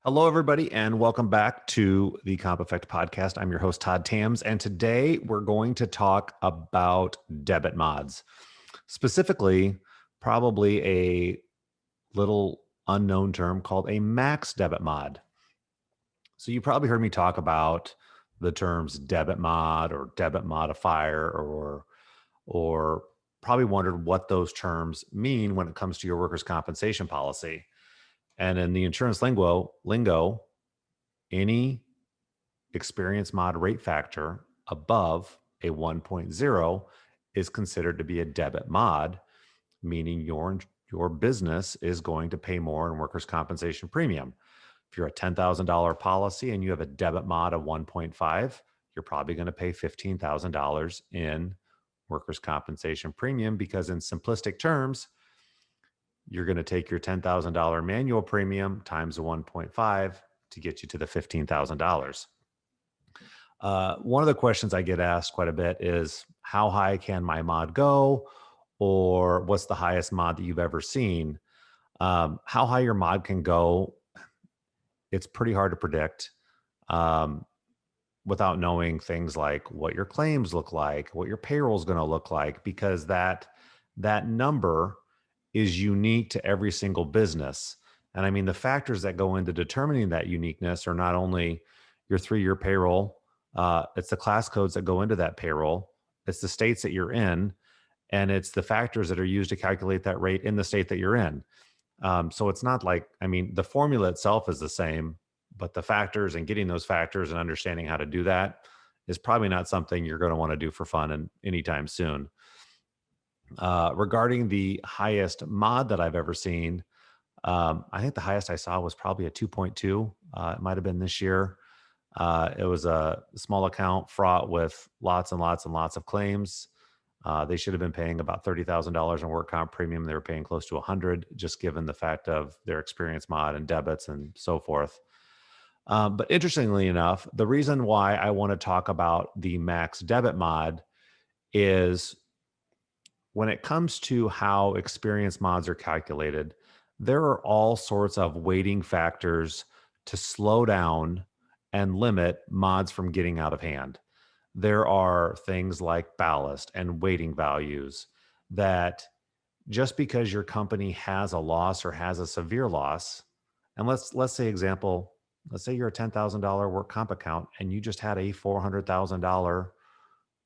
Hello, everybody, and welcome back to the Comp Effect Podcast. I'm your host, Todd Tams, and today we're going to talk about debit mods. Specifically, probably a little unknown term called a Max Debit Mod. So you probably heard me talk about the terms debit mod or debit modifier or probably wondered what those terms mean when it comes to your workers' compensation policy. And in the insurance lingo, any experience mod rate factor above a 1.0 is considered to be a debit mod, meaning your business is going to pay more in workers' compensation premium. If you're a $10,000 policy and you have a debit mod of 1.5, you're probably going to pay $15,000 in workers' compensation premium because, in simplistic terms, you're going to take your $10,000 manual premium times the 1.5 to get you to the $15,000. One of the questions I get asked quite a bit is, how high can my mod go? Or what's the highest mod that you've ever seen? How high your mod can go, it's pretty hard to predict um, without knowing things like what your claims look like, what your payroll is going to look like, because that number is unique to every single business. And I mean, the factors that go into determining that uniqueness are not only your 3-year payroll, it's the class codes that go into that payroll, it's the states that you're in, and it's the factors that are used to calculate that rate in the state that you're in. So it's not like, I mean, the formula itself is the same, but the factors and getting those factors and understanding how to do that is probably not something you're going to want to do for fun and anytime soon. Regarding the highest mod that I've ever seen, I think the highest I saw was probably a 2.2. It might have been this year. It was a small account fraught with lots and lots and lots of claims. They should have been paying about $30,000 in work comp premium. They were paying close to 100, just given the fact of their experience mod and debits and so forth. But interestingly enough, the reason why I want to talk about the max debit mod is when it comes to how experience mods are calculated, there are all sorts of weighting factors to slow down and limit mods from getting out of hand. There are things like ballast and weighting values that, just because your company has a loss or has a severe loss, and let's say example, let's say you're a $10,000 work comp account and you just had a $400,000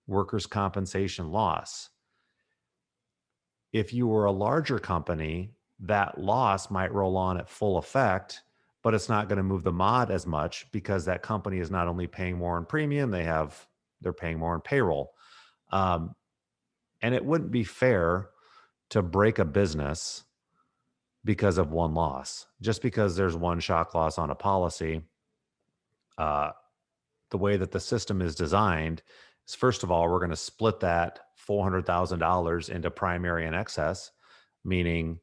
workers' compensation loss. If you were a larger company, that loss might roll on at full effect, but it's not going to move the mod as much because that company is not only paying more in premium, they're paying more in payroll. Um, and it wouldn't be fair to break a business because of one loss. Just because there's one shock loss on a policy, uh, the way that the system is designed is, first of all, we're going to split that $400,000 into primary and excess, meaning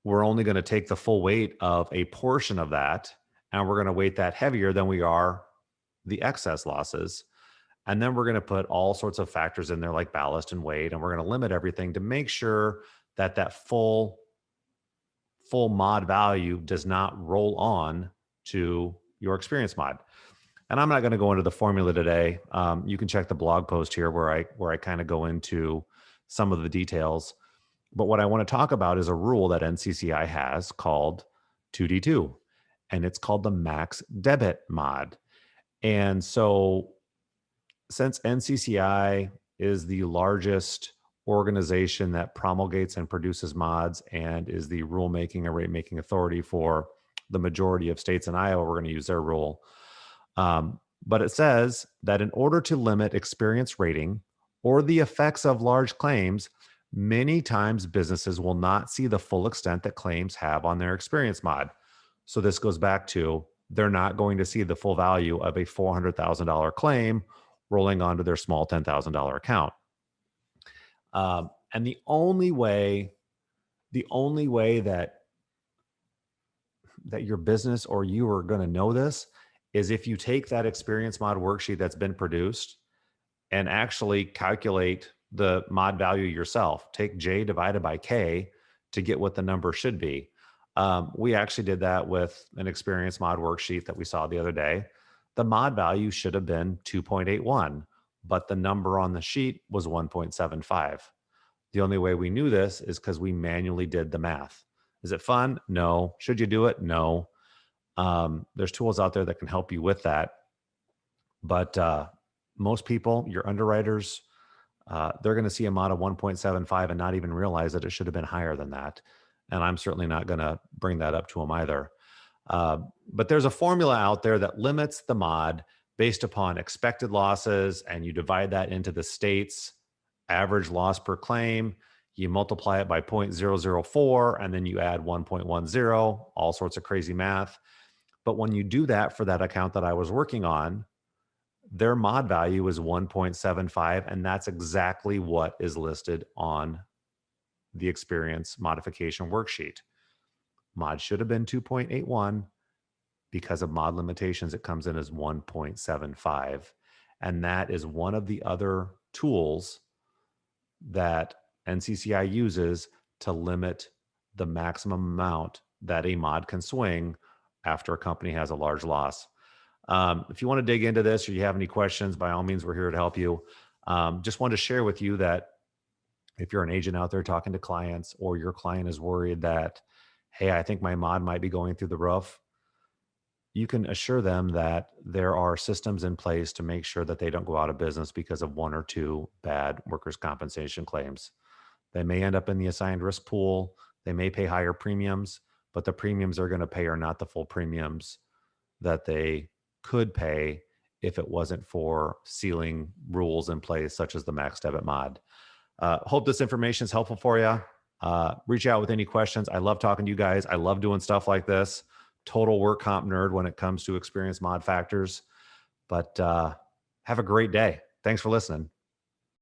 we're only going to take the full weight of a portion of that, and we're going to weight that heavier than we are the excess losses. And then we're going to put all sorts of factors in there like ballast and weight, and we're going to limit everything to make sure that that full mod value does not roll on to your experience mod. And I'm not going to go into the formula today. You can check the blog post here where I kind of go into some of the details. But what I want to talk about is a rule that NCCI has called 2D2, and it's called the Max Debit Mod. And so, since NCCI is the largest organization that promulgates and produces mods and is the rulemaking and rate making authority for the majority of states in Iowa, we're going to use their rule. But it says that in order to limit experience rating or the effects of large claims, many times businesses will not see the full extent that claims have on their experience mod. So this goes back to, they're not going to see the full value of a $400,000 claim rolling onto their small $10,000 account. And the only way that your business or you are going to know this is if you take that experience mod worksheet that's been produced and actually calculate the mod value yourself. Take J divided by K to get what the number should be. We actually did that with an experience mod worksheet that we saw the other day. The mod value should have been 2.81, but the number on the sheet was 1.75. The only way we knew this is because we manually did the math. Is it fun? No. Should you do it? No. There's tools out there that can help you with that. But most people, your underwriters, they're going to see a mod of 1.75 and not even realize that it should have been higher than that. And I'm certainly not going to bring that up to them either. But there's a formula out there that limits the mod based upon expected losses, and you divide that into the state's average loss per claim. You multiply it by 0.004, and then you add 1.10, all sorts of crazy math. But when you do that for that account that I was working on, their mod value is 1.75, and that's exactly what is listed on the experience modification worksheet. Mod should have been 2.81. Because of mod limitations, it comes in as 1.75. And that is one of the other tools that NCCI uses to limit the maximum amount that a mod can swing after a company has a large loss. If you want to dig into this or you have any questions, by all means, we're here to help you. Just wanted to share with you that if you're an agent out there talking to clients, or your client is worried that, hey, I think my mod might be going through the roof, you can assure them that there are systems in place to make sure that they don't go out of business because of one or two bad workers' compensation claims. They may end up in the assigned risk pool. They may pay higher premiums, but the premiums they're going to pay are not the full premiums that they could pay if it wasn't for ceiling rules in place, such as the Max Debit Mod. Hope this information is helpful for you. Reach out with any questions. I love talking to you guys. I love doing stuff like this. Total work comp nerd when it comes to experience mod factors. But have a great day. Thanks for listening.